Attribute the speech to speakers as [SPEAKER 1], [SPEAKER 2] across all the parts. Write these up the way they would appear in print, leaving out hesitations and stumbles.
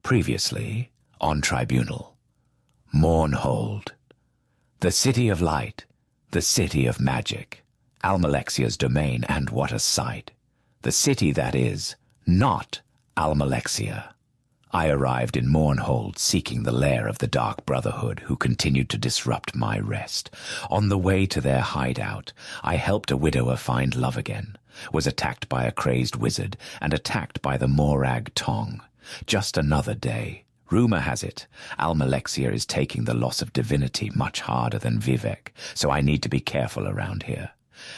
[SPEAKER 1] Previously, on Tribunal, Mournhold, the City of Light, the City of Magic, Almalexia's domain, and what a sight. The city that is not Almalexia. I arrived in Mournhold seeking the lair of the Dark Brotherhood who continued to disrupt my rest. On the way to their hideout, I helped a widower find love again, was attacked by a crazed wizard, and attacked by the Morag Tong. Just another day. Rumor has it, Almalexia is taking the loss of divinity much harder than Vivek, so I need to be careful around here,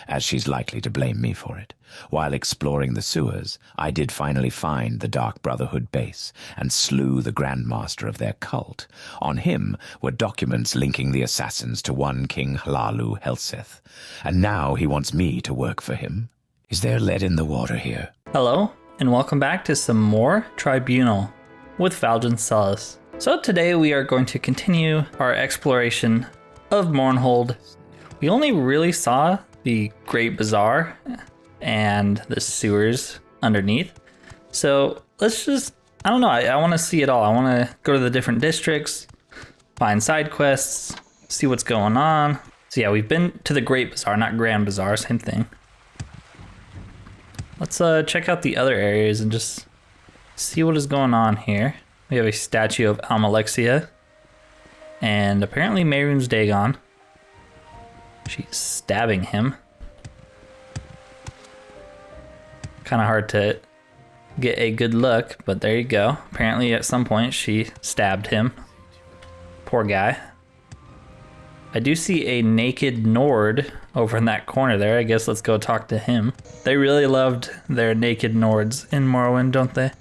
[SPEAKER 1] as she's likely to blame me for it. While exploring the sewers, I did finally find the Dark Brotherhood base and slew the Grandmaster of their cult. On him were documents linking the assassins to one King Hlalu Helseth, and now he wants me to work for him. Is there lead in the water here?
[SPEAKER 2] Hello, and welcome back to some more Tribunal with Valdryn Selis. So today we are going to continue our exploration of Mournhold. We only really saw the Great Bazaar and the sewers underneath. So let's just, I don't know, I want to see it all. I want to go to the different districts, find side quests, see what's going on. So yeah, we've been to the Great Bazaar, not Grand Bazaar, same thing. Let's check out the other areas and just see what is going on here. We have a statue of Almalexia and apparently Mehrunes Dagon. She's stabbing him. Kind of hard to get a good look, but there you go. Apparently at some point she stabbed him. Poor guy. I do see a naked Nord over in that corner there. I guess let's go talk to him. They really loved their naked Nords in Morrowind, don't they?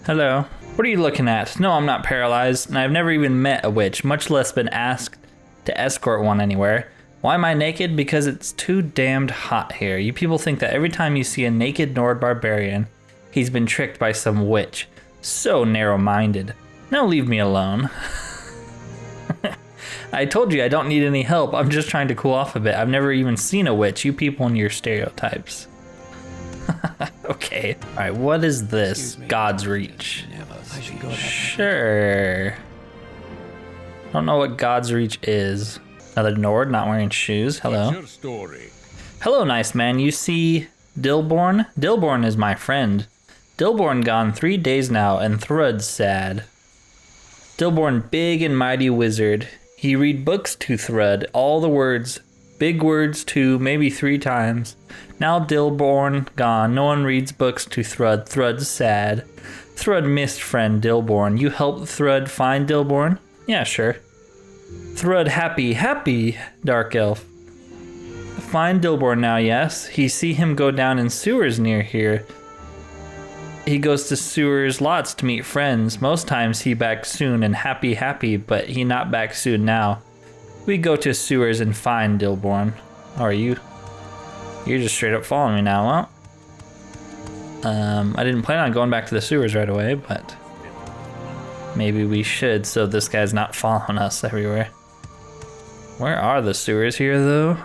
[SPEAKER 2] Hello. What are you looking at? No, I'm not paralyzed, and I've never even met a witch, much less been asked to escort one anywhere. Why am I naked? Because it's too damned hot here. You people think that every time you see a naked Nord barbarian, he's been tricked by some witch. So narrow-minded. Now leave me alone. I told you I don't need any help. I'm just trying to cool off a bit. I've never even seen a witch. You people and your stereotypes. Okay. All right, what is this? Godsreach. Sure. I don't know what Godsreach is. Another Nord not wearing shoes. Hello. Hello, nice man. You see Dilborn? Dilborn is my friend. Dilborn gone 3 days now, and Thrud's sad. Dilborn, big and mighty wizard. He read books to Thrud, all the words, big words 2, maybe 3 times. Now Dilborn gone, no one reads books to Thrud. Thrud's sad. Thrud missed friend Dilborn. You helped Thrud find Dilborn? Yeah, sure. Thrud happy, Dark Elf. Find Dilborn now, yes. He see him go down in sewers near here. He goes to sewers lots to meet friends. Most times he back soon and happy, but he not back soon now. We go to sewers and find Dilborn. How are you? You're just straight up following me now, well. I didn't plan on going back to the sewers right away, but maybe we should so this guy's not following us everywhere. Where are the sewers here, though?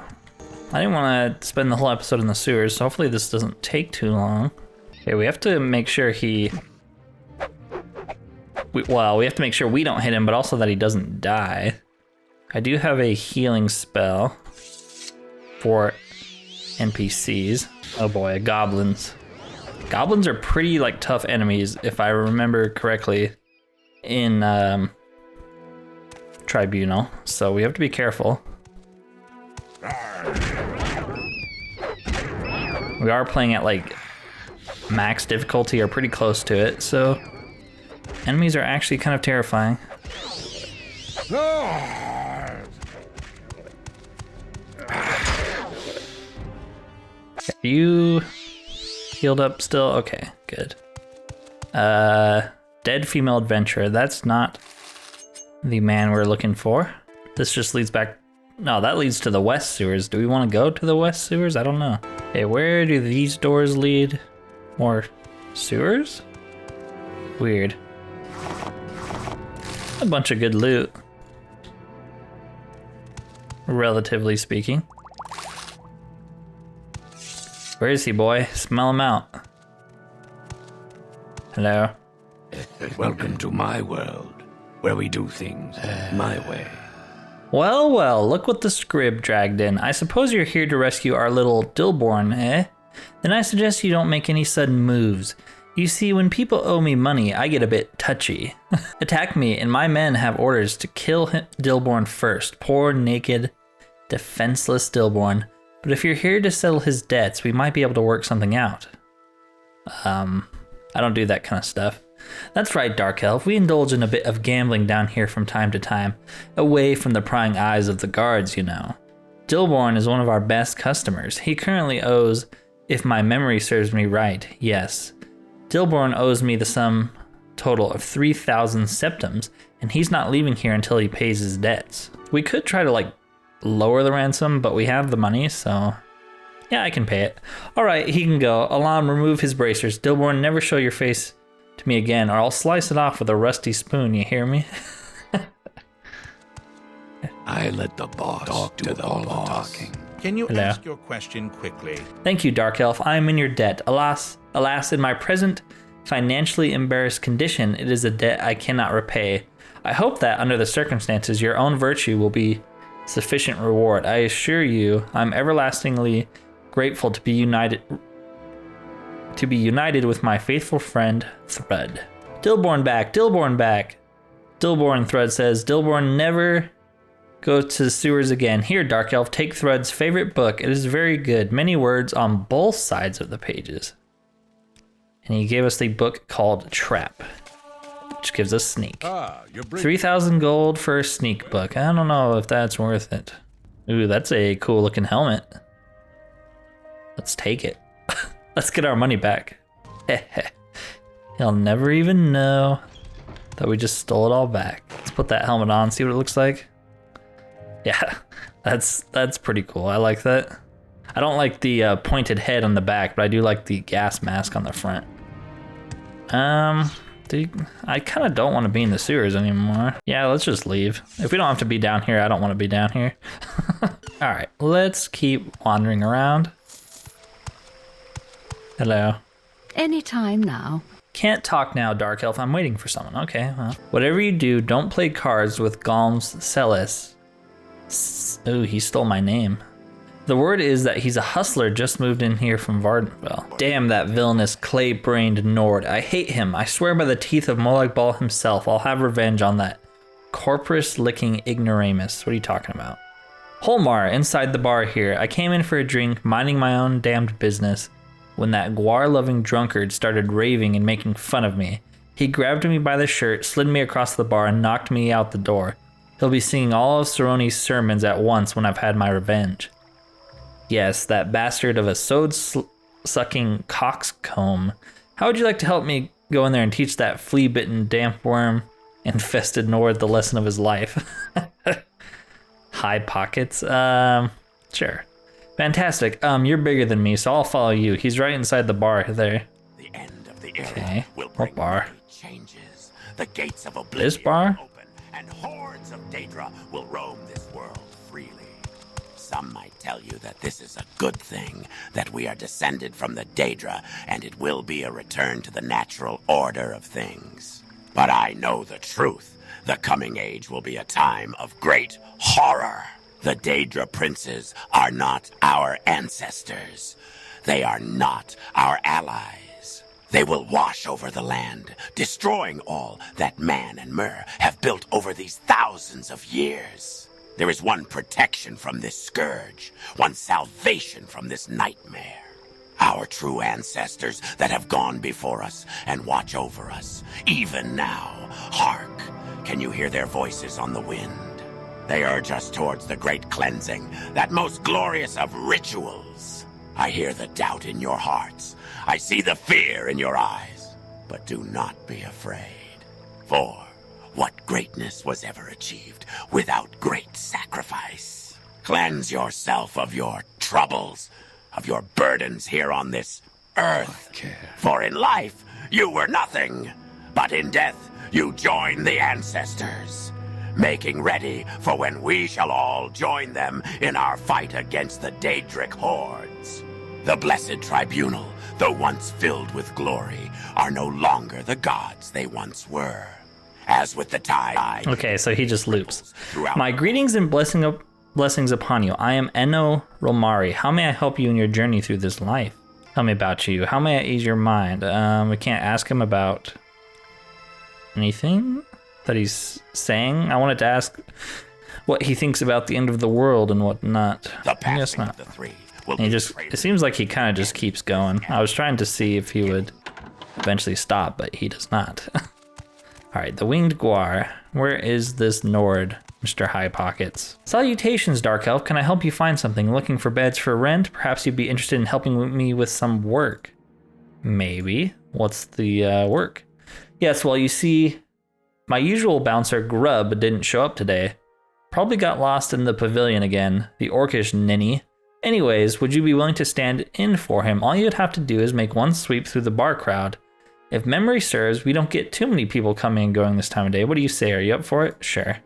[SPEAKER 2] I didn't want to spend the whole episode in the sewers, so hopefully this doesn't take too long. Okay, we have to make sure we have to make sure we don't hit him, but also that he doesn't die. I do have a healing spell for NPCs. Oh boy, goblins. Goblins are pretty like tough enemies, if I remember correctly, in Tribunal, so we have to be careful. We are playing at like max difficulty or pretty close to it, so enemies are actually kind of terrifying. Are you healed up still? Okay, good. Dead female adventurer. That's not the man we're looking for. This just leads back. No, that leads to the west sewers. Do we want to go to the west sewers? I don't know. Okay, where do these doors lead? More sewers? Weird. A bunch of good loot, relatively speaking. Where is he, boy? Smell him out. Hello.
[SPEAKER 3] Welcome to my world, where we do things my way.
[SPEAKER 2] Well, well, look what the scrib dragged in. I suppose you're here to rescue our little Dillborn, eh? Then I suggest you don't make any sudden moves. You see, when people owe me money, I get a bit touchy. Attack me, and my men have orders to kill Dillborn first. Poor, naked, defenseless Dillborn. But if you're here to settle his debts, we might be able to work something out. I don't do that kind of stuff. That's right, Dark Elf. We indulge in a bit of gambling down here from time to time, away from the prying eyes of the guards, you know. Dillborn is one of our best customers. He currently owes, if my memory serves me right, yes. Dillborn owes me the sum total of 3,000 septums, and he's not leaving here until he pays his debts. We could try to, lower the ransom, but we have the money, so yeah, I can pay it. All right, he can go. Alam, remove his bracers. Dillborn, never show your face to me again, or I'll slice it off with a rusty spoon, you hear me?
[SPEAKER 3] I let the boss do all the talking.
[SPEAKER 4] Can you ask your question quickly?
[SPEAKER 2] Thank you, Dark Elf. I am in your debt. Alas, in my present financially embarrassed condition, it is a debt I cannot repay. I hope that, under the circumstances, your own virtue will be sufficient reward. I assure you, I'm everlastingly grateful to be united with my faithful friend, Thread. Dillborn back, Dillborn back. Dillborn, Thread says. Dillborn, never go to the sewers again. Here, Dark Elf, take Thread's favorite book. It is very good. Many words on both sides of the pages. And he gave us the book called Trap, which gives us sneak. 3,000 gold for a sneak book. I don't know if that's worth it. Ooh, that's a cool looking helmet. Let's take it. Let's get our money back. He'll never even know that we just stole it all back. Let's put that helmet on, see what it looks like. Yeah, that's pretty cool. I like that. I don't like the pointed head on the back, but I do like the gas mask on the front. I kind of don't want to be in the sewers anymore. Yeah, let's just leave. If we don't have to be down here, I don't want to be down here. All right, let's keep wandering around. Hello.
[SPEAKER 5] Anytime now.
[SPEAKER 2] Can't talk now, Dark Elf. I'm waiting for someone. Okay, well. Whatever you do, don't play cards with Galm's Selis. Ooh, he stole my name. The word is that he's a hustler just moved in here from Vardenfell. Damn that villainous clay-brained Nord. I hate him. I swear by the teeth of Molag Bal himself, I'll have revenge on that corpus-licking ignoramus. What are you talking about? Holmar, inside the bar here. I came in for a drink, minding my own damned business, when that guar-loving drunkard started raving and making fun of me. He grabbed me by the shirt, slid me across the bar, and knocked me out the door. He'll be singing all of Saroni's sermons at once when I've had my revenge. Yes, that bastard of a sword-sucking coxcomb. How would you like to help me go in there and teach that flea-bitten, damp-worm-infested Nord the lesson of his life? High pockets? Sure. Fantastic. You're bigger than me, so I'll follow you. He's right inside the bar there.
[SPEAKER 4] The end of the era
[SPEAKER 2] Okay.
[SPEAKER 4] will
[SPEAKER 2] What
[SPEAKER 4] bring
[SPEAKER 2] bar?
[SPEAKER 4] changes. The gates of oblivion
[SPEAKER 2] This bar?
[SPEAKER 4] will open, and hordes of Daedra will roam this world freely. Some might tell you that this is a good thing, that we are descended from the Daedra, and it will be a return to the natural order of things. But I know the truth. The coming age will be a time of great horror. The Daedra princes are not our ancestors. They are not our allies. They will wash over the land, destroying all that man and Mer have built over these thousands of years. There is one protection from this scourge, one salvation from this nightmare. Our true ancestors that have gone before us and watch over us, even now. Hark! Can you hear their voices on the wind? They urge us towards the great cleansing, that most glorious of rituals. I hear the doubt in your hearts. I see the fear in your eyes. But do not be afraid. For what greatness was ever achieved without great sacrifice? Cleanse yourself of your troubles, of your burdens here on this earth. For in life, you were nothing. But in death, you join the ancestors, making ready for when we shall all join them in our fight against the Daedric hordes. The Blessed Tribunal, though once filled with glory, are no longer the gods they once were. As with the tide...
[SPEAKER 2] Okay, so he just loops.
[SPEAKER 4] Throughout-
[SPEAKER 2] My greetings and blessings upon you. I am Enno Romari. How may I help you in your journey through this life? Tell me about you. How may I ease your mind? We can't ask him about anything that he's saying. I wanted to ask what he thinks about the end of the world and whatnot.
[SPEAKER 4] The
[SPEAKER 2] I guess
[SPEAKER 4] passing
[SPEAKER 2] not.
[SPEAKER 4] of the three will
[SPEAKER 2] And he
[SPEAKER 4] be
[SPEAKER 2] just,
[SPEAKER 4] greater.
[SPEAKER 2] it seems like he kind of just keeps going. I was trying to see if he would eventually stop, but he does not. All right, the Winged Guar. Where is this Nord, Mr. High Pockets? Salutations, Dark Elf. Can I help you find something? Looking for beds for rent? Perhaps you'd be interested in helping me with some work. Maybe. What's the work? Yes, well, you see, my usual bouncer, Grub, didn't show up today. Probably got lost in the pavilion again, the orcish ninny. Anyways, would you be willing to stand in for him? All you'd have to do is make one sweep through the bar crowd. If memory serves, we don't get too many people coming and going this time of day. What do you say? Are you up for it? Sure.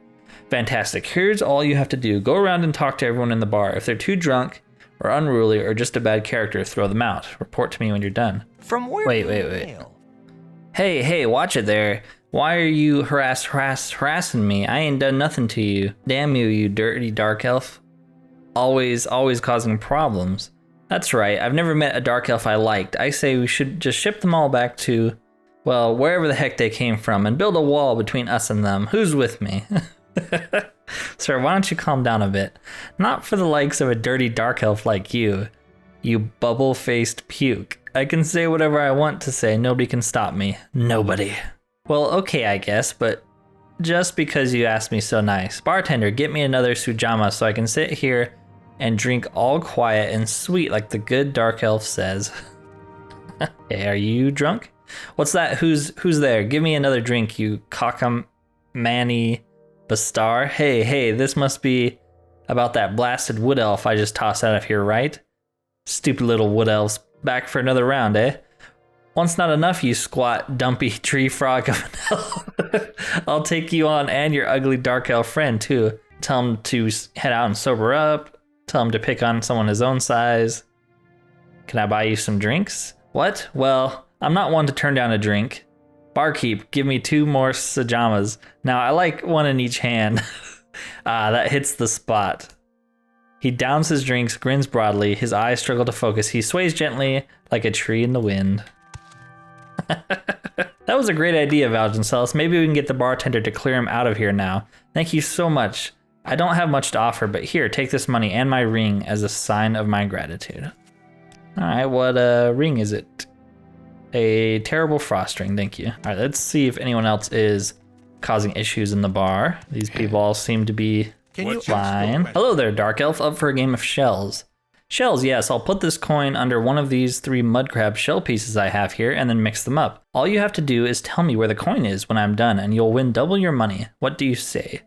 [SPEAKER 2] Fantastic. Here's all you have to do. Go around and talk to everyone in the bar. If they're too drunk or unruly or just a bad character, throw them out. Report to me when you're done.
[SPEAKER 6] From where
[SPEAKER 2] Wait.
[SPEAKER 6] do you hail?
[SPEAKER 2] Hey, watch it there. Why are you harassing me? I ain't done nothing to you. Damn you, you dirty dark elf. Always causing problems. That's right, I've never met a dark elf I liked. I say we should just ship them all back to, well, wherever the heck they came from and build a wall between us and them. Who's with me? Sir, why don't you calm down a bit? Not for the likes of a dirty dark elf like you. You bubble-faced puke. I can say whatever I want to say. Nobody can stop me. Nobody. Well, okay, I guess, but just because you asked me so nice. Bartender, get me another sujama so I can sit here and drink all quiet and sweet like the good dark elf says. Hey, are you drunk? What's that? Who's there? Give me another drink, you cockamamie bastar. Hey, this must be about that blasted wood elf I just tossed out of here, right? Stupid little wood elves. Back for another round, eh? Once not enough, you squat, dumpy tree frog of an elf. I'll take you on and your ugly dark elf friend, too. Tell him to head out and sober up. Tell him to pick on someone his own size. Can I buy you some drinks? What? Well, I'm not one to turn down a drink. Barkeep, give me 2 more sajamas. Now, I like one in each hand. That hits the spot. He downs his drinks, grins broadly. His eyes struggle to focus. He sways gently like a tree in the wind. That was a great idea, Valdryn Selis. Maybe we can get the bartender to clear him out of here now. Thank you so much. I don't have much to offer, but here, take this money and my ring as a sign of my gratitude. All right, what ring is it? A terrible frost ring, thank you. All right, let's see if anyone else is causing issues in the bar. These people all seem to be fine. Hello there, Dark Elf, up for a game of shells. Shells, yes, I'll put this coin under one of these 3 mud crab shell pieces I have here and then mix them up. All you have to do is tell me where the coin is when I'm done and you'll win double your money. What do you say?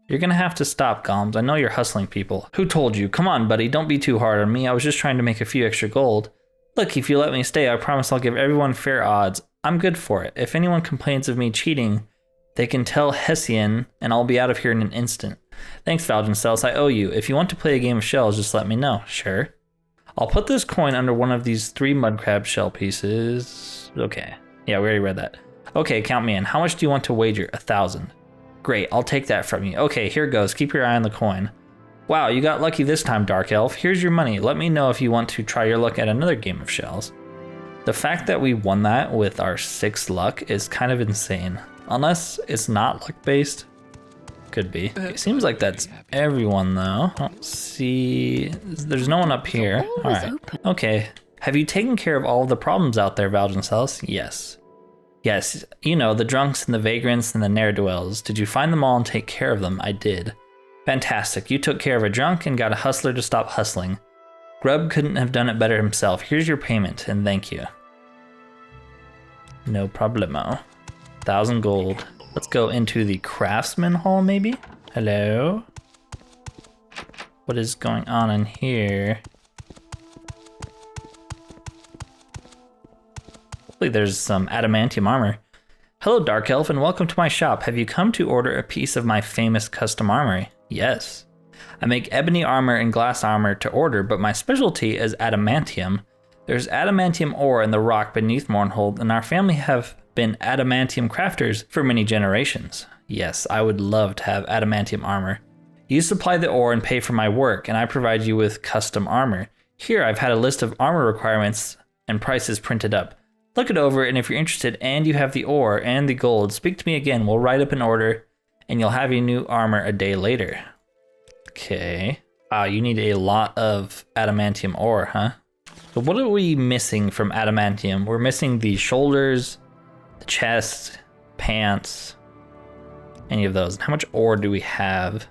[SPEAKER 2] You're gonna have to stop, Goms. I know you're hustling people. Who told you? Come on, buddy, don't be too hard on me. I was just trying to make a few extra gold. Look, if you let me stay, I promise I'll give everyone fair odds. I'm good for it. If anyone complains of me cheating, they can tell Hessian, and I'll be out of here in an instant. Thanks, Valdryn Selis. I owe you. If you want to play a game of shells, just let me know. Sure. I'll put this coin under one of these 3 mud crab shell pieces. Okay. Yeah, we already read that. Okay, count me in. How much do you want to wager? 1,000. Great, I'll take that from you. Okay, here goes. Keep your eye on the coin. Wow, you got lucky this time, Dark Elf. Here's your money. Let me know if you want to try your luck at another game of shells. The fact that we won that with our 6 luck is kind of insane. Unless it's not luck-based. Could be. It seems like that's everyone, though. I don't see... There's no one up here. All right. Okay. Have you taken care of all of the problems out there, Valdryn Selis? Yes. Yes, you know, the drunks and the vagrants and the ne'er-do-wells. Did you find them all and take care of them? I did. Fantastic. You took care of a drunk and got a hustler to stop hustling. Grub couldn't have done it better himself. Here's your payment, and thank you. No problemo. 1,000 gold. Let's go into the Craftsmen Hall, maybe? Hello? What is going on in here? Hopefully there's some adamantium armor. Hello, Dark Elf, and welcome to my shop. Have you come to order a piece of my famous custom armory? Yes. I make ebony armor and glass armor to order, but my specialty is adamantium. There's adamantium ore in the rock beneath Mournhold, and our family have been adamantium crafters for many generations. Yes, I would love to have adamantium armor. You supply the ore and pay for my work, and I provide you with custom armor. Here, I've had a list of armor requirements and prices printed up. Look it over, and if you're interested and you have the ore and the gold, speak to me again. We'll write up an order, and you'll have your new armor a day later. Okay. Wow, you need a lot of adamantium ore, huh? So what are we missing from adamantium? We're missing the shoulders, the chest, pants, any of those. And how much ore do we have?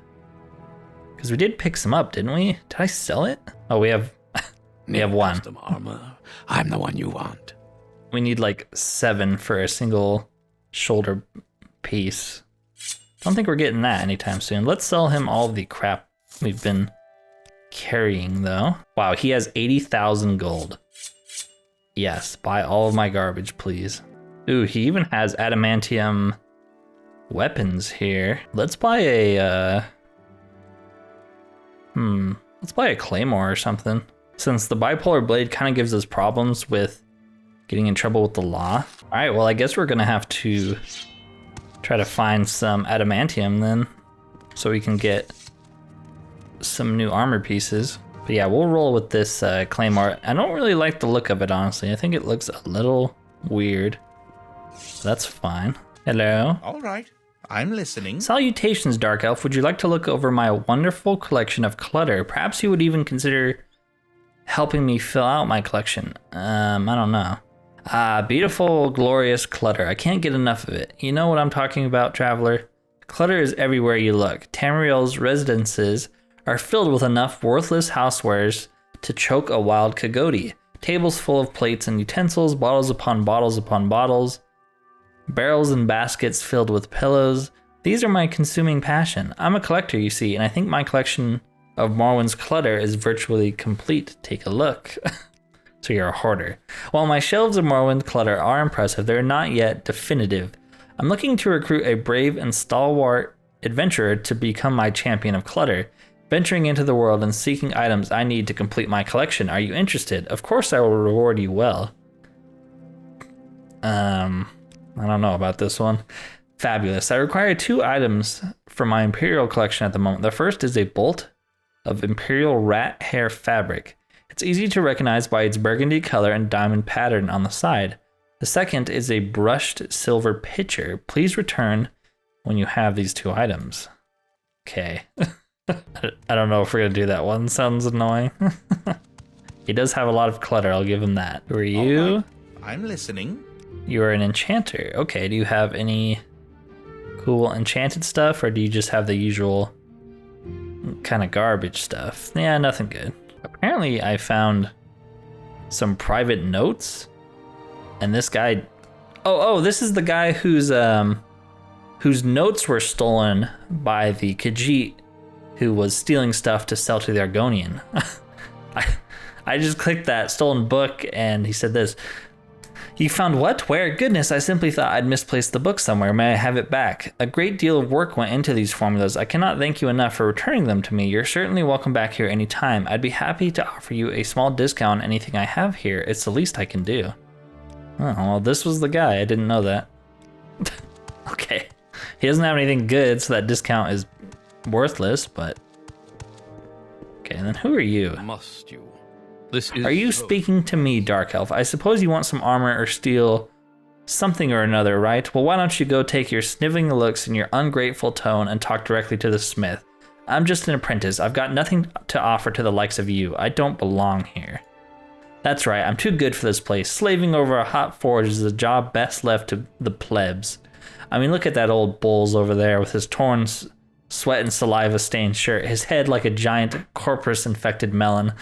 [SPEAKER 2] Because we did pick some up, didn't we? Did I sell it? Oh, we have one.
[SPEAKER 3] Custom armor. I'm the one you want.
[SPEAKER 2] We need like 7 for a single shoulder piece. Don't think we're getting that anytime soon. Let's sell him all the crap we've been carrying though. Wow, he has 80,000 gold. Yes, buy all of my garbage, please. Ooh, he even has adamantium weapons here. Let's buy a, let's buy a claymore or something. Since the bipolar blade kind of gives us problems with getting in trouble with the law. All right, well, I guess we're gonna have to try to find some adamantium then, so we can get some new armor pieces. But yeah, we'll roll with this claymore. I don't really like the look of it, honestly. I think it looks a little weird. That's fine. Hello?
[SPEAKER 6] All right, I'm listening.
[SPEAKER 2] Salutations, Dark Elf. Would you like to look over my wonderful collection of clutter? Perhaps you would even consider helping me fill out my collection. I don't know. Beautiful, glorious clutter. I can't get enough of it. You know what I'm talking about, traveler? Clutter is everywhere you look. Tamriel's residences are filled with enough worthless housewares to choke a wild Kagodi. Tables full of plates and utensils, bottles upon bottles, barrels and baskets filled with pillows. These are my consuming passion. I'm a collector, you see, and I think my collection of Morrowind's clutter is virtually complete. Take a look. So you're a hoarder. While my shelves of Morrowind clutter are impressive, they're not yet definitive. I'm looking to recruit a brave and stalwart adventurer to become my champion of clutter, venturing into the world and seeking items I need to complete my collection. Are you interested? Of course I will reward you well. I don't know about this one. Fabulous. I require 2 items for my Imperial collection at the moment. The first is a bolt of Imperial rat hair fabric. It's easy to recognize by its burgundy color and diamond pattern on the side. The second is a brushed silver pitcher. Please return when you have these 2 items. Okay. I don't know if we're gonna do that one. Sounds annoying. He does have a lot of clutter, I'll give him that. Who are you?
[SPEAKER 6] Right. I'm listening.
[SPEAKER 2] You are an enchanter. Okay, do you have any cool enchanted stuff, or do you just have the usual kind of garbage stuff? Yeah, nothing good. Apparently I found some private notes, and this guy, oh, this is the guy whose notes were stolen by the Khajiit who was stealing stuff to sell to the Argonian. I just clicked that stolen book, and he said this. You found what? Where? Goodness, I simply thought I'd misplaced the book somewhere. May I have it back? A great deal of work went into these formulas. I cannot thank you enough for returning them to me. You're certainly welcome back here any time. I'd be happy to offer you a small discount on anything I have here. It's the least I can do. Oh, well, this was the guy. I didn't know that. Okay. He doesn't have anything good, so that discount is worthless, but... Okay, and then who are you?
[SPEAKER 3] Must you?
[SPEAKER 2] Are you speaking to me, Dark Elf? I suppose you want some armor or steel, something or another, right? Well, why don't you go take your sniveling looks and your ungrateful tone and talk directly to the smith? I'm just an apprentice. I've got nothing to offer to the likes of you. I don't belong here. That's right, I'm too good for this place. Slaving over a hot forge is a job best left to the plebs. I mean, look at that old bulls over there with his torn sweat and saliva stained shirt, his head like a giant corpus infected melon,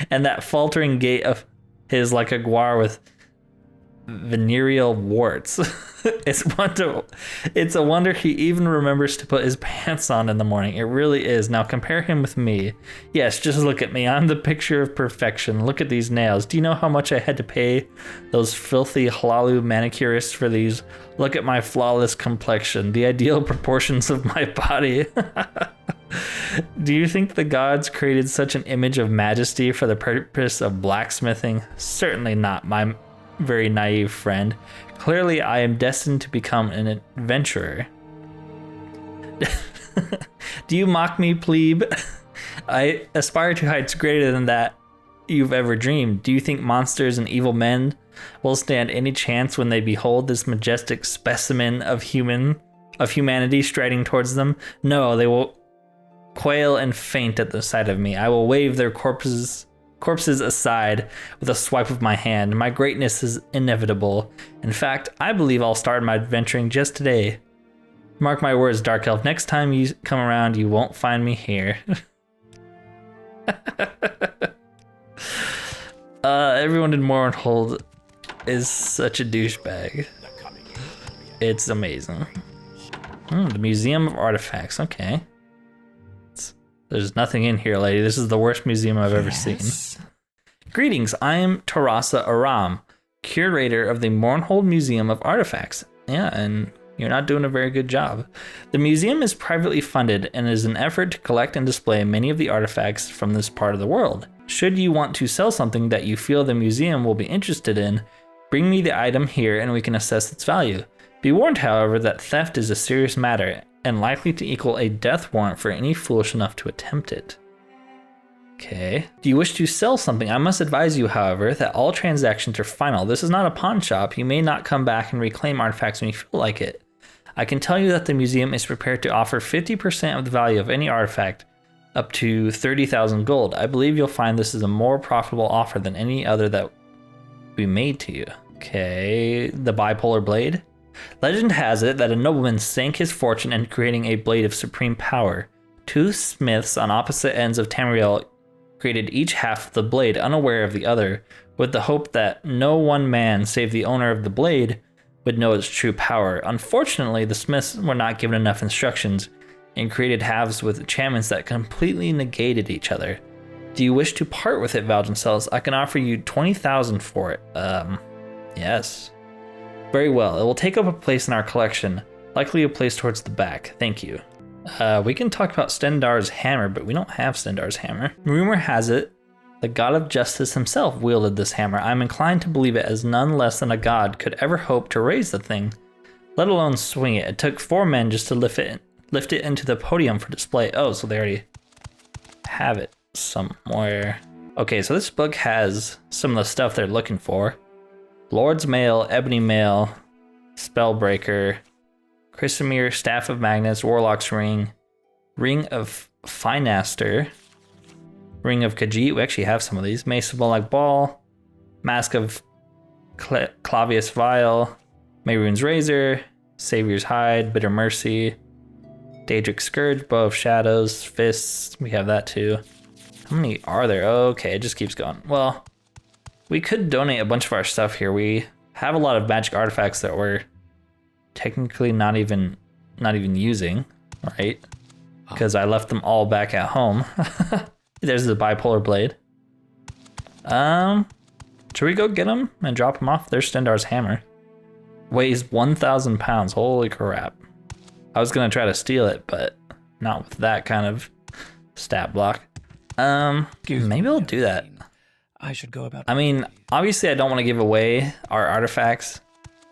[SPEAKER 2] and that faltering gait of his like a guar with venereal warts. It's a wonder he even remembers to put his pants on in the morning. It really is. Now compare him with me. Yes, just look at me. I'm the picture of perfection. Look at these nails. Do you know how much I had to pay those filthy Hlalu manicurists for these? Look at my flawless complexion, the ideal proportions of my body. Do you think the gods created such an image of majesty for the purpose of blacksmithing? Certainly not, my very naive friend. Clearly, I am destined to become an adventurer. Do you mock me, plebe? I aspire to heights greater than that you've ever dreamed. Do you think monsters and evil men will stand any chance when they behold this majestic specimen of humanity striding towards them? No, they will quail and faint at the sight of me. I will wave their corpses aside with a swipe of my hand. My greatness is inevitable. In fact, I believe I'll start my adventuring just today. Mark my words, Dark Elf, next time you come around, you won't find me here. Everyone in Morrowind is such a douchebag. It's amazing. The Museum of Artifacts, okay. There's nothing in here, lady. This is the worst museum I've ever seen. Greetings, I am Tarasa Aram, curator of the Morrowind Museum of Artifacts. Yeah, and you're not doing a very good job. The museum is privately funded and is an effort to collect and display many of the artifacts from this part of the world. Should you want to sell something that you feel the museum will be interested in, bring me the item here and we can assess its value. Be warned, however, that theft is a serious matter and likely to equal a death warrant for any foolish enough to attempt it. Okay. Do you wish to sell something? I must advise you, however, that all transactions are final. This is not a pawn shop. You may not come back and reclaim artifacts when you feel like it. I can tell you that the museum is prepared to offer 50% of the value of any artifact, up to 30,000 gold. I believe you'll find this is a more profitable offer than any other that we made to you. Okay, the bipolar blade. Legend has it that a nobleman sank his fortune in creating a blade of supreme power. Two smiths on opposite ends of Tamriel created each half of the blade, unaware of the other, with the hope that no one man, save the owner of the blade, would know its true power. Unfortunately, the smiths were not given enough instructions and created halves with enchantments that completely negated each other. Do you wish to part with it, Valdryn Selis? I can offer you 20,000 for it. Yes. Very well. It will take up a place in our collection, likely a place towards the back. Thank you. We can talk about Stendarr's hammer, but we don't have Stendarr's hammer. Rumor has it the god of justice himself wielded this hammer. I'm inclined to believe it, as none less than a god could ever hope to raise the thing, let alone swing it. It took 4 men just to lift it into the podium for display. Oh, so they already have it somewhere. Okay, so this book has some of the stuff they're looking for. Lord's Mail, Ebony Mail, Spellbreaker, Chrysamere, Staff of Magnus, Warlock's Ring, Ring of Finaster, Ring of Khajiit, we actually have some of these, Mace of Symbolic Ball, Mask of Clavius Vial, Mehrunes Razor, Savior's Hide, Bitter Mercy, Daedric Scourge, Bow of Shadows, Fists, we have that too. How many are there? Okay, it just keeps going. Well, we could donate a bunch of our stuff here. We have a lot of magic artifacts that we're technically not even using, right? Because I left them all back at home. There's the bipolar blade. Should we go get them and drop them off? There's Stendarr's hammer. Weighs 1,000 pounds. Holy crap. I was gonna try to steal it, but not with that kind of stat block. Maybe I'll do that.
[SPEAKER 3] I should go about.
[SPEAKER 2] I mean, obviously I don't want to give away our artifacts,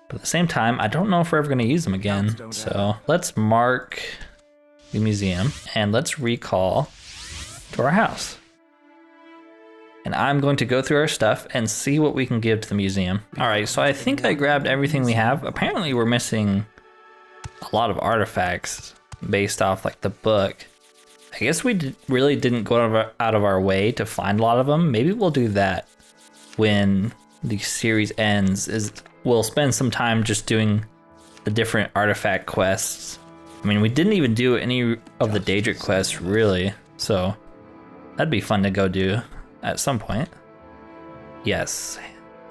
[SPEAKER 2] but at the same time, I don't know if we're ever gonna use them again. So let's mark the museum and let's recall to our house. And I'm going to go through our stuff and see what we can give to the museum. All right, so I think I grabbed everything we have. Apparently we're missing a lot of artifacts based off like the book. I guess we really didn't go out of our way to find a lot of them. Maybe we'll do that when the series ends. We'll spend some time just doing the different artifact quests. I mean, we didn't even do any of the Daedric quests really, so that'd be fun to go do at some point. Yes.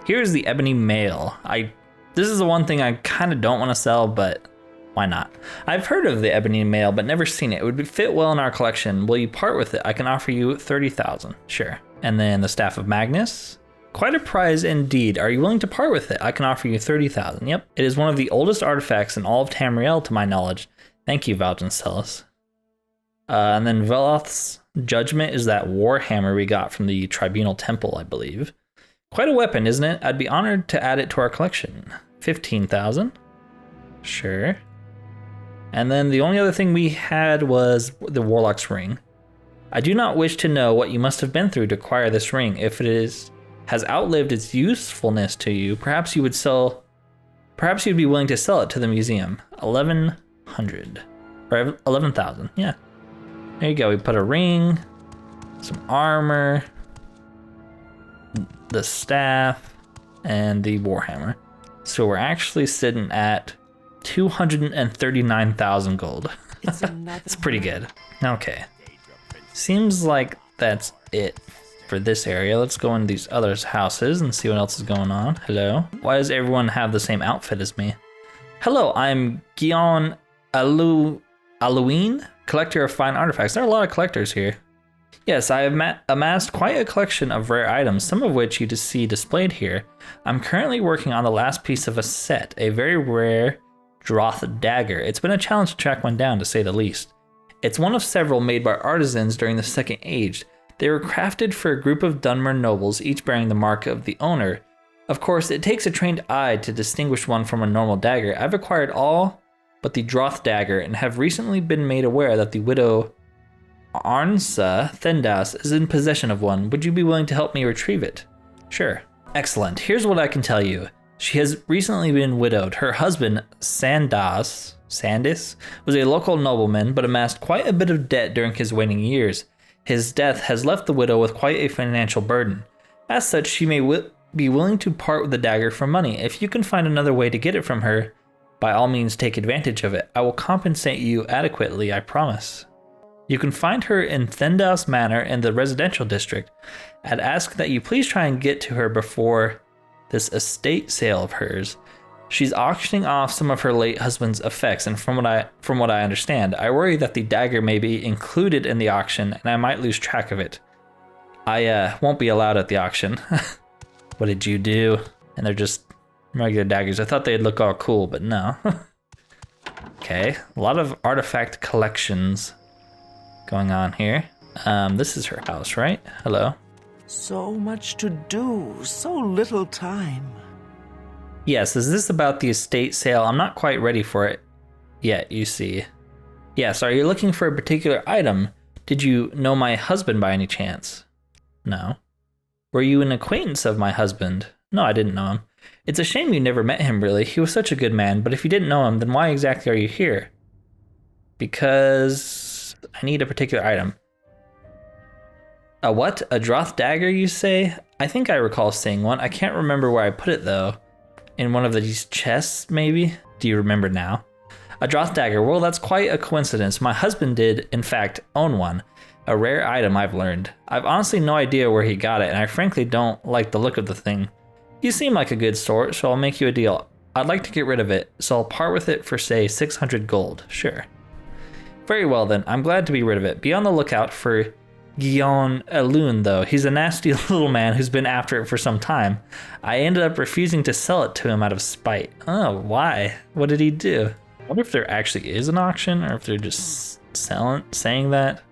[SPEAKER 2] Here's the Ebony Mail. This is the one thing I kind of don't want to sell, but why not? I've heard of the Ebony Mail, but never seen it. It would fit well in our collection. Will you part with it? I can offer you 30,000. Sure. And then the Staff of Magnus. Quite a prize indeed. Are you willing to part with it? I can offer you 30,000. Yep. It is one of the oldest artifacts in all of Tamriel, to my knowledge. Thank you, Valdryn Selis. And then Veloth's Judgment is that warhammer we got from the Tribunal Temple, I believe. Quite a weapon, isn't it? I'd be honored to add it to our collection. 15,000. Sure. And then the only other thing we had was the Warlock's Ring. I do not wish to know what you must have been through to acquire this ring. If it has outlived its usefulness to you, perhaps you'd be willing to sell it to the museum. 1,100. Or 11,000, yeah. There you go, we put a ring, some armor, the staff, and the warhammer. So we're actually sitting at 239,000 gold. It's pretty good. Okay. Seems like that's it for this area. Let's go in these other houses and see what else is going on. Hello. Why does everyone have the same outfit as me? Hello, I'm Gion Aluine, collector of fine artifacts. There are a lot of collectors here. Yes, I have amassed quite a collection of rare items, some of which you see displayed here. I'm currently working on the last piece of a set, a very rare Droth Dagger. It's been a challenge to track one down, to say the least. It's one of several made by artisans during the Second Age. They were crafted for a group of Dunmer nobles, each bearing the mark of the owner. Of course, it takes a trained eye to distinguish one from a normal dagger. I've acquired all but the Droth Dagger and have recently been made aware that the widow Arnsa Thendas is in possession of one. Would you be willing to help me retrieve it? Sure. Excellent. Here's what I can tell you. She has recently been widowed. Her husband, Sandis, was a local nobleman, but amassed quite a bit of debt during his waning years. His death has left the widow with quite a financial burden. As such, she may be willing to part with the dagger for money. If you can find another way to get it from her, by all means take advantage of it. I will compensate you adequately, I promise. You can find her in Velas Manor in the residential district. I'd ask that you please try and get to her before this estate sale of hers. She's auctioning off some of her late husband's effects, and from what I understand, I worry that the dagger may be included in the auction, and I might lose track of it. I won't be allowed at the auction. What did you do? And they're just regular daggers. I thought they'd look all cool, but no. Okay, a lot of artifact collections going on here. This is her house, right? Hello.
[SPEAKER 7] So much to do, so little time.
[SPEAKER 2] Yes, is this about the estate sale? I'm not quite ready for it yet, you see. Yes, are you looking for a particular item? Did you know my husband by any chance? No. Were you an acquaintance of my husband? No, I didn't know him. It's a shame you never met him, really. He was such a good man, but if you didn't know him, then why exactly are you here? Because I need a particular item. A what? A Droth Dagger, you say? I think I recall seeing one. I can't remember where I put it, though. In one of these chests, maybe? Do you remember now? A Droth Dagger. Well, that's quite a coincidence. My husband did, in fact, own one. A rare item, I've learned. I've honestly no idea where he got it, and I frankly don't like the look of the thing. You seem like a good sort, so I'll make you a deal. I'd like to get rid of it, so I'll part with it for, say, 600 gold. Sure. Very well, then. I'm glad to be rid of it. Be on the lookout for Gion Elun, though. He's a nasty little man who's been after it for some time. I ended up refusing to sell it to him out of spite. Oh, why? What did he do? I wonder if there actually is an auction, or if they're just saying that.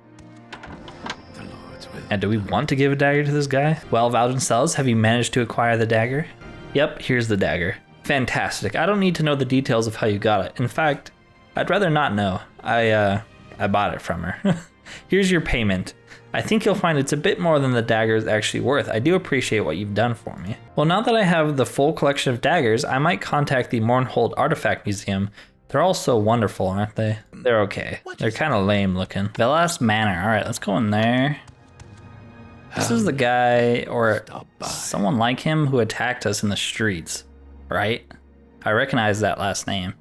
[SPEAKER 2] And do we want to give a dagger to this guy? Well, Valdryn Selis, have you managed to acquire the dagger? Yep, here's the dagger. Fantastic. I don't need to know the details of how you got it. In fact, I'd rather not know. I bought it from her. Here's your payment. I think you'll find it's a bit more than the dagger is actually worth. I do appreciate what you've done for me. Well, now that I have the full collection of daggers, I might contact the Mournhold Artifact Museum. They're all so wonderful, aren't they? They're okay. They're kind of lame looking. Velas Manor. All right, let's go in there. This is the guy, or someone like him, who attacked us in the streets, right? I recognize that last name.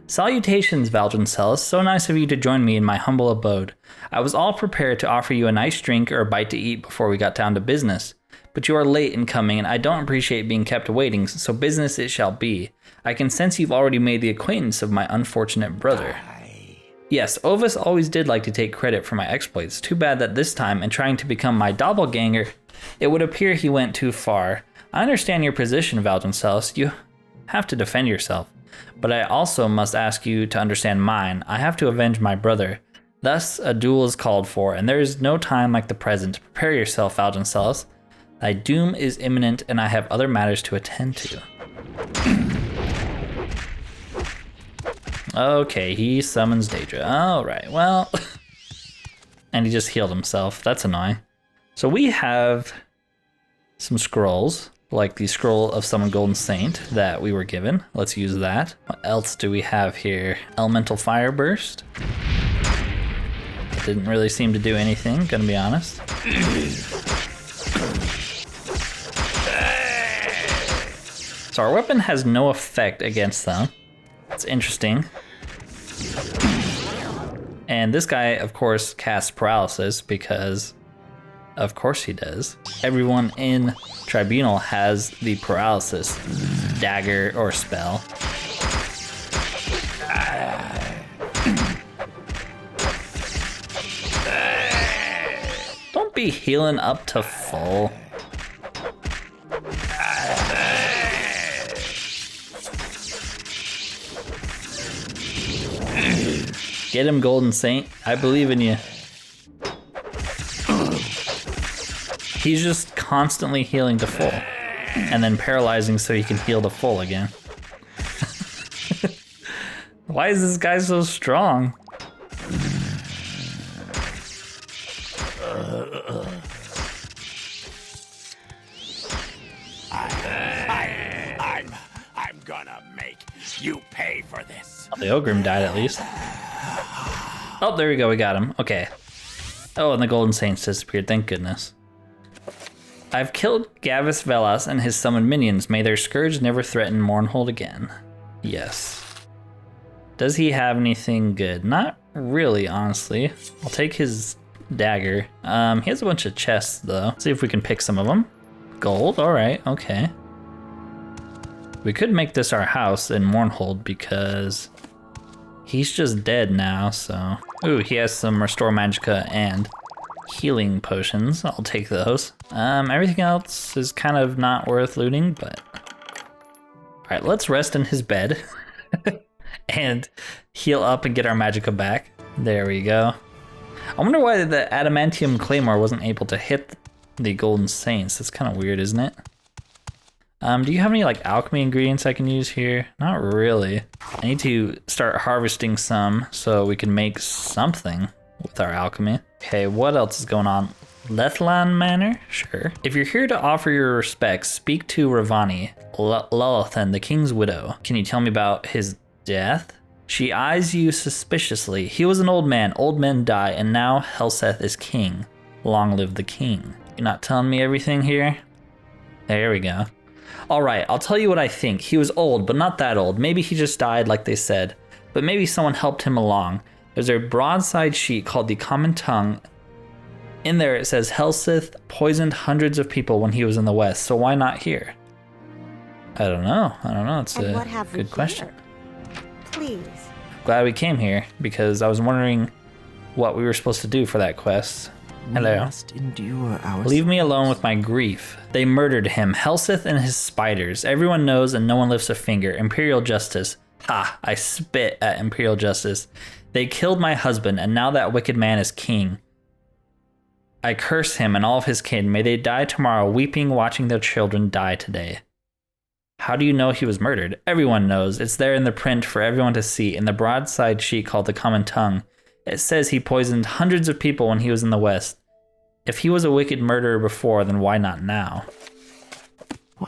[SPEAKER 2] Salutations, Valdryn Selis. So nice of you to join me in my humble abode. I was all prepared to offer you a nice drink or a bite to eat before we got down to business. But you are late in coming, and I don't appreciate being kept waiting, so business it shall be. I can sense you've already made the acquaintance of my unfortunate brother. Yes, Ovis always did like to take credit for my exploits. Too bad that this time, in trying to become my doppelganger, it would appear he went too far. I understand your position, Valdryn Selis. You have to defend yourself. But I also must ask you to understand mine. I have to avenge my brother. Thus, a duel is called for, and there is no time like the present. Prepare yourself, Valdryn Selis. Thy doom is imminent, and I have other matters to attend to. Okay, he summons Daedra. Alright, well... and he just healed himself. That's annoying. So we have some scrolls, like the Scroll of Summon Golden Saint that we were given. Let's use that. What else do we have here? Elemental Fire Burst. Didn't really seem to do anything, gonna be honest. So our weapon has no effect against them. It's interesting. And this guy, of course, casts paralysis because, of course he does. Everyone in Tribunal has the paralysis dagger or spell. Don't be healing up to full. Get him, Golden Saint. I believe in you. He's just constantly healing to full. And then paralyzing so he can heal to full again. Why is this guy so strong?
[SPEAKER 4] I'm gonna make you pay for this.
[SPEAKER 2] The Ogrim died at least. Oh, there we go, we got him. Okay. Oh, and the Golden Saints disappeared, thank goodness. I've killed Gavis Velas and his summoned minions. May their scourge never threaten Mournhold again. Yes. Does he have anything good? Not really, honestly. I'll take his dagger. He has a bunch of chests, though. Let's see if we can pick some of them. Gold, alright, okay. We could make this our house in Mournhold because he's just dead now, so... Ooh, he has some Restore Magicka and healing potions. I'll take those. Everything else is kind of not worth looting, but... Alright, let's rest in his bed. And heal up and get our Magicka back. There we go. I wonder why the Adamantium Claymore wasn't able to hit the Golden Saints. That's kind of weird, isn't it? Do you have any like alchemy ingredients I can use here? Not really. I need to start harvesting some so we can make something with our alchemy. Okay, what else is going on? Llethan Manor? Sure. If you're here to offer your respects, speak to Ravani, Llethan, the king's widow. Can you tell me about his death? She eyes you suspiciously. He was an old man. Old men die, and now Helseth is king. Long live the king. You're not telling me everything here? There we go. Alright, I'll tell you what I think. He was old, but not that old. Maybe he just died like they said. But maybe someone helped him along. There's a broadside sheet called the Common Tongue. In there it says Helseth poisoned hundreds of people when he was in the West, so why not here? I don't know. It's a good question.
[SPEAKER 8] Please.
[SPEAKER 2] Glad we came here, because I was wondering what we were supposed to do for that quest. Hello.
[SPEAKER 7] We must endure our...
[SPEAKER 2] Leave me alone with my grief. They murdered him, Helseth and his spiders. Everyone knows and no one lifts a finger. Imperial justice. Ha, I spit at Imperial justice. They killed my husband, and now that wicked man is king. I curse him and all of his kin. May they die tomorrow, weeping, watching their children die today. How do you know he was murdered? Everyone knows. It's there in the print for everyone to see in the broadside sheet called the Common Tongue. It says he poisoned hundreds of people when he was in the West. If he was a wicked murderer before, then why not now?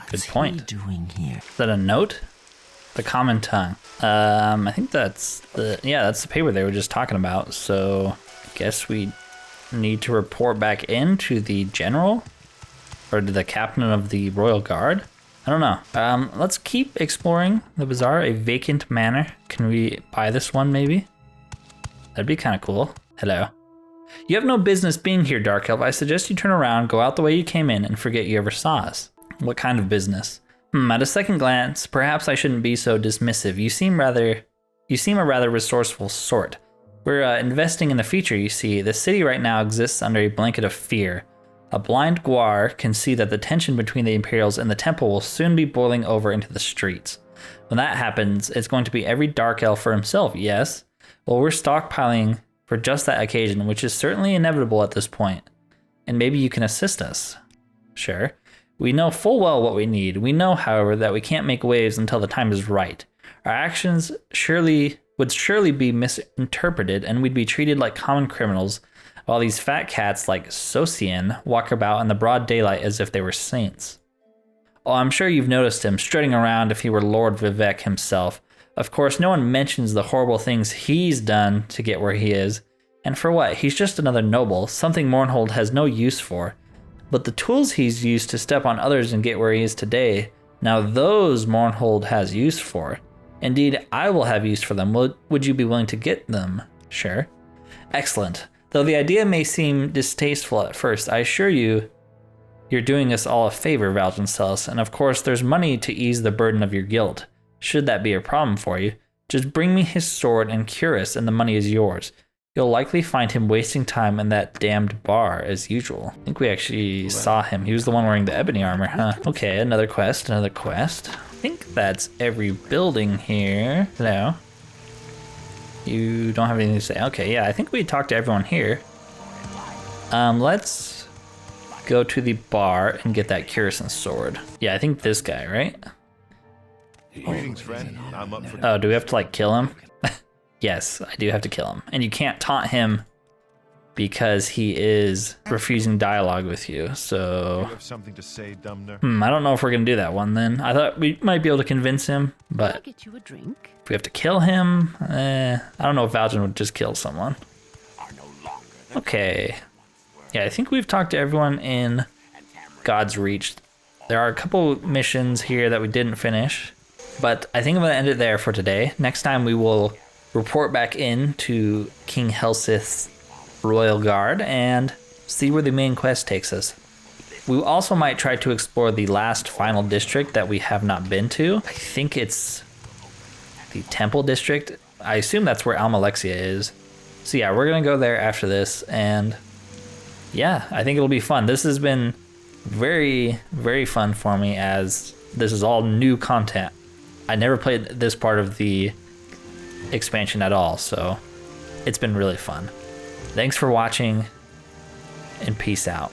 [SPEAKER 2] Good point.
[SPEAKER 7] He doing here?
[SPEAKER 2] Is that a note? The Common Tongue. I think that's that's the paper they were just talking about. So I guess we need to report back in to the general or to the captain of the Royal Guard. I don't know. Let's keep exploring the bazaar. A vacant manor. Can we buy this one maybe? That'd be kind of cool. Hello. You have no business being here, Dark Elf. I suggest you turn around, go out the way you came in, and forget you ever saw us. What kind of business? At a second glance, perhaps I shouldn't be so dismissive. You seem a rather resourceful sort. We're investing in the future, you see. The city right now exists under a blanket of fear. A blind Gwar can see that the tension between the Imperials and the Temple will soon be boiling over into the streets. When that happens, it's going to be every Dark Elf for himself, yes? Well, we're stockpiling for just that occasion, which is certainly inevitable at this point. And maybe you can assist us. Sure. We know full well what we need. We know, however, that we can't make waves until the time is right. Our actions would surely be misinterpreted, and we'd be treated like common criminals, while these fat cats like Socian walk about in the broad daylight as if they were saints. Oh, I'm sure you've noticed him strutting around if he were Lord Vivek himself. Of course, no one mentions the horrible things he's done to get where he is. And for what? He's just another noble, something Mournhold has no use for. But the tools he's used to step on others and get where he is today, now those Mournhold has use for. Indeed, I will have use for them. Would you be willing to get them? Sure. Excellent. Though the idea may seem distasteful at first, I assure you, you're doing us all a favor, Valdryn Selis, and of course there's money to ease the burden of your guilt. Should that be a problem for you, just bring me his sword and cuirass and the money is yours. You'll likely find him wasting time in that damned bar as usual. I think we actually saw him. He was the one wearing the ebony armor, huh? Okay, another quest. I think that's every building here. Hello. You don't have anything to say. Okay, yeah, I think we talked to everyone here. Let's go to the bar and get that cuirass and sword. Yeah, I think this guy, right?
[SPEAKER 8] Greetings, friend. I'm up for...
[SPEAKER 2] Oh, do we have to, like, kill him? Yes, I do have to kill him. And you can't taunt him because he is refusing dialogue with you, so...
[SPEAKER 8] You have something to say, Dunmer?
[SPEAKER 2] I don't know if we're going to do that one, then. I thought we might be able to convince him, but...
[SPEAKER 5] I'll get you a drink.
[SPEAKER 2] If we have to kill him, I don't know if Valdryn would just kill someone. Okay. Yeah, I think we've talked to everyone in Godsreach. There are a couple missions here that we didn't finish, but I think I'm going to end it there for today. Next time we will report back in to King Helseth's Royal Guard and see where the main quest takes us. We also might try to explore the last final district that we have not been to. I think it's the Temple District. I assume that's where Almalexia is. So yeah, we're going to go there after this, and yeah, I think it'll be fun. This has been very, very fun for me as this is all new content. I never played this part of the expansion at all, so it's been really fun. Thanks for watching, and peace out.